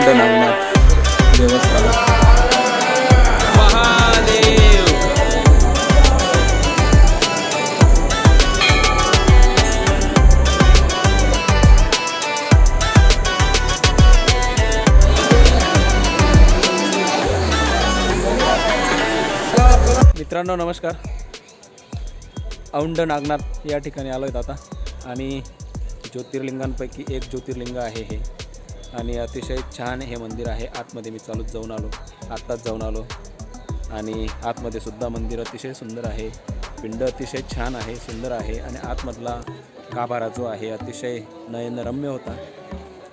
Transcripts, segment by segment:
नागनाथ देवस्थान महादेव। मित्रांनो नमस्कार, औंढ नागनाथ या ठिकाणी आलो आहेत आता आणि ज्योतिर्लिंगांपैकी एक ज्योतिर्लिंग आहे हे आणि अतिशय छान हे मंदिर आहे। आतमध्ये मी आत्ताच जाऊन आलो आणि आतमध्ये सुद्धा मंदिर अतिशय सुंदर आहे। पिंड अतिशय छान आहे, सुंदर आहे आणि आतमधला गाभारा जो आहे अतिशय नयनरम्य होता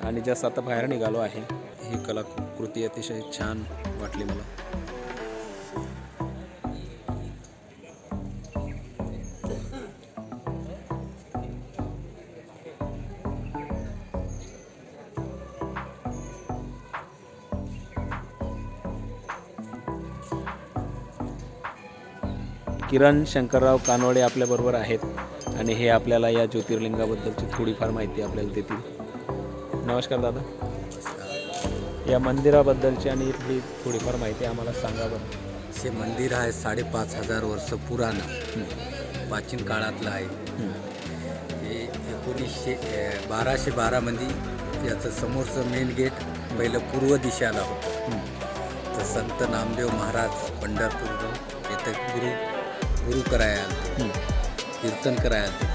आणि जसं आता बाहेर निघालो आहे ही कलाकृती अतिशय छान वाटली मला। किरण शंकरराव कानवडे आपल्याबरोबर आहेत आणि हे आपल्याला या ज्योतिर्लिंगाबद्दलची थोडीफार माहिती आपल्याला देतील। नमस्कार दादा, या मंदिराबद्दलची आणि इथली थोडीफार माहिती आम्हाला सांगा बरं। हे मंदिर आहे 5,500 वर्ष पुराणं, प्राचीन काळातलं आहे। हे 1212 मध्ये याचं समोरचं मेन गेट पहिलं पूर्व दिशेला होतं। तर संत नामदेव महाराज पंढरपूर येथे गुरु करायला आले, कीर्तन करायला आले।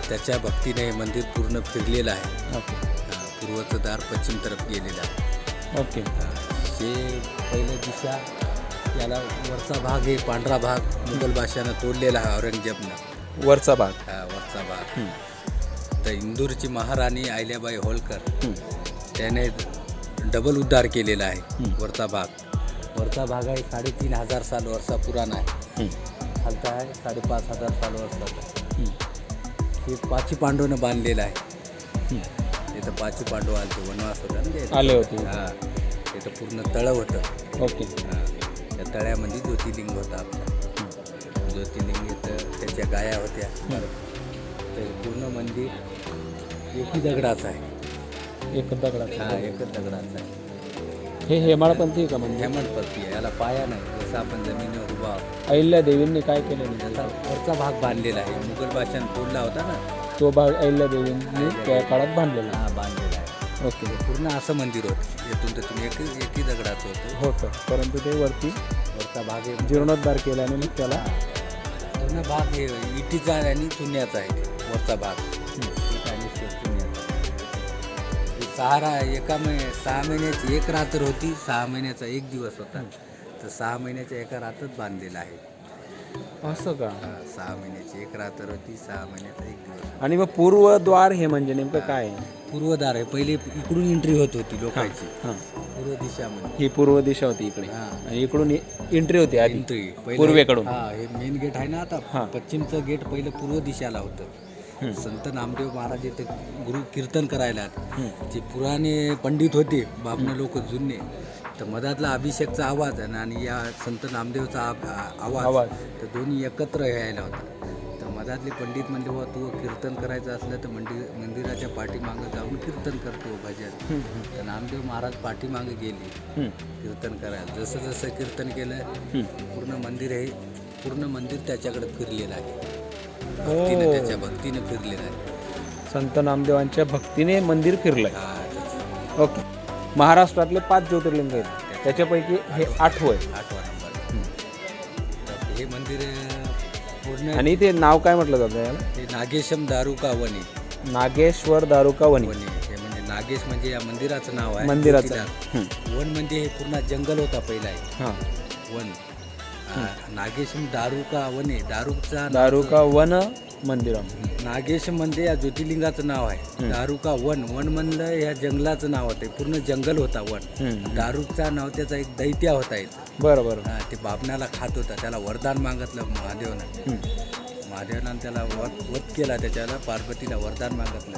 त्याच्या भक्तीने हे मंदिर पूर्ण फिरलेलं आहे। पूर्वचं दार पश्चिम तरफ गेलेलं आहे। ओके, हे पहिलं दिशा याला वरचा भाग हे पांढरा भाग मुघल बादशाहानं तोडलेला आहे औरंगजेबनं। वरचा भाग वरचा भाग तर इंदूरची महाराणी अहिल्याबाई होळकर त्याने डबल उद्धार केलेला आहे। वरचा भाग आहे 3,500 साल वर्षा पुराण आहे। खालचा आहे 5,500 साल वर्षाचा। हे पाची पांडवनं बांधलेलं आहे। तिथं पाची पांडव आले, वनवास होता ना, आले होते। तिथं पूर्ण तळं होतं। ओके, त्या तळ्यामध्ये ज्योतिर्लिंग होता आपला। ज्योतिर्लिंग इथं त्याच्या गाया होत्या। तर पूर्ण मंदिर एकही दगडाचं आहे। एक दगडाचा एकच दगडाचं आहे। हे हेमाडपंथी का म्हणजे? हेमाडपंथी आहे, याला पाया नाही। जसं आपण जमिनीवर उभा आहोत। अहिल्या देवींनी काय केलं? त्याचा वरचा भाग बांधलेला आहे। मुघल बादशाहानं तोडला होता ना, तो भाग अहिल्या देवींनी त्या काळात बांधलेला बांधलेला आहे। ओके, पूर्ण असं मंदिर होतं। येथून तिथून एकही दगडाचं होतं, परंतु ते वरचा भाग जीर्णोद्धार केल्याने मग त्याला पूर्ण भाग हे इटीचा आणि चुन्याचा आहे। वरचा भाग इटा आणि चुन्याचा। 6 महिन्याची एक रात्र होती, 6 महिन्याचा एक दिवस होता। तर 6 महिन्याच्या एका रात्रच बांधलेला आहे। असं का? 6 महिन्याची एक रात्र होती, 6 महिन्याचा एक दिवस। आणि मग पूर्वद्वार हे म्हणजे नेमकं काय आहे? पूर्वद्वार आहे। पहिले इकडून एंट्री होत होती लोकांची, पूर्व दिशामध्ये। ही पूर्व दिशा होती इकडे आणि इकडून एंट्री होती आधी एंट्री पूर्वेकडून। हे मेन गेट आहे ना, आता पश्चिमचं गेट पहिलं पूर्व दिशेला होतं। संत नामदेव महाराज इथे गुरु कीर्तन करायला जे पुराणे पंडित होते, बाबणे लोक जुने, तर मधातला अभिषेकचा आवाज आणि या संत नामदेवचा आवाज तर दोन्ही एकत्र यायला होता। तर मधातले पंडित म्हणले, बाबा तू कीर्तन करायचं असलं तर मंदिराच्या पाठीमागं जाऊन कीर्तन करतो भजन। तर नामदेव महाराज पाठीमागे गेले कीर्तन करायला। जसं जसं कीर्तन केलं पूर्ण मंदिर त्याच्याकडे फिरलेलं आहे। त्याच्या भक्तीने फिरलेलं आहे। संत नामदेवांच्या भक्तीने मंदिर फिरलंय। ओके, महाराष्ट्रातले 5 ज्योतिर्लिंग आहेत, त्याच्यापैकी हे 8वं आहे। 8वा नंबर हे मंदिर पूर्ण। आणि ते नाव काय म्हटलं जातं याला? हे नागेशम दारुका वने, नागेश्वर दारुका वनी। हे म्हणजे नागेश म्हणजे या मंदिराचं नाव आहे। मंदिराचं वन म्हणजे हे पूर्ण जंगल होता पहिला आहे वन। नागेशम दारुका वने, दारुका वन मंदिर। नागेश म्हणजे या ज्योतिर्लिंगाचं नाव आहे। दारुका वन म्हणलं या जंगलाचं नाव होतं। पूर्ण जंगल होता वन। दारुकचा नाव त्याचा एक दैत्य होता इथं। बरोबर, ते बाबण्याला खात होता। त्याला वरदान मागितलं महादेवानं त्याला वध केला। त्याच्याला पार्वतीला वरदान मागितलं,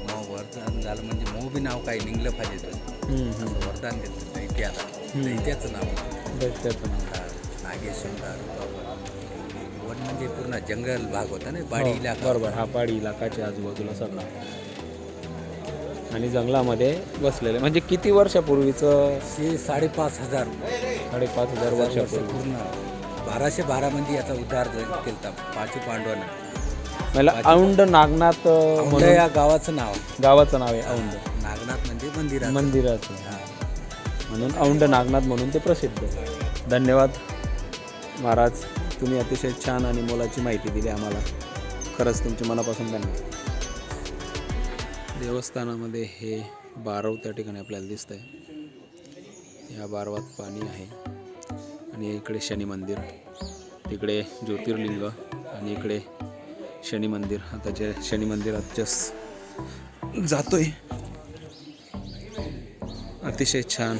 मग वरदान झालं म्हणजे मग बी नाव काही निघलं पाहिजे। वरदान देतं दैत्याचं नाव नागेश्वर दारुका वन म्हणजे पूर्ण जंगल भाग होता ना, पहाडी इलाका। बरोबर, हा पहाडी इलाकाच्या आजूबाजूला सगळा। आणि जंगलामध्ये बसलेले म्हणजे किती वर्षापूर्वीचं? हे 5,500 5,500 वर्षापूर्वी. पूर्ण 1212 म्हणजे याचा उद्धार केला पाचू पांडवांना. मला औंड नागनाथ औंढ या गावाचं नाव. गावाचं नाव आहे औंड. नागनाथ म्हणजे मंदिराचं. हा. म्हणून औंड नागनाथ म्हणून ते प्रसिद्ध आहे. धन्यवाद महाराज, तुम्ही अतिशय छान आणि मोलाची माहिती दिली आम्हाला. खरंच तुमच्या मनापासून धन्यवाद. देवस्थानामध्ये हे बारव त्या ठिकाणी आपल्याला दिसतं आहे. या बारवात पाणी आहे आणि इकडे शनी मंदिर, तिकडे ज्योतिर्लिंग आणि इकडे शनी मंदिर. आता जे शनी मंदिरात जस्ट जातोय. अतिशय छान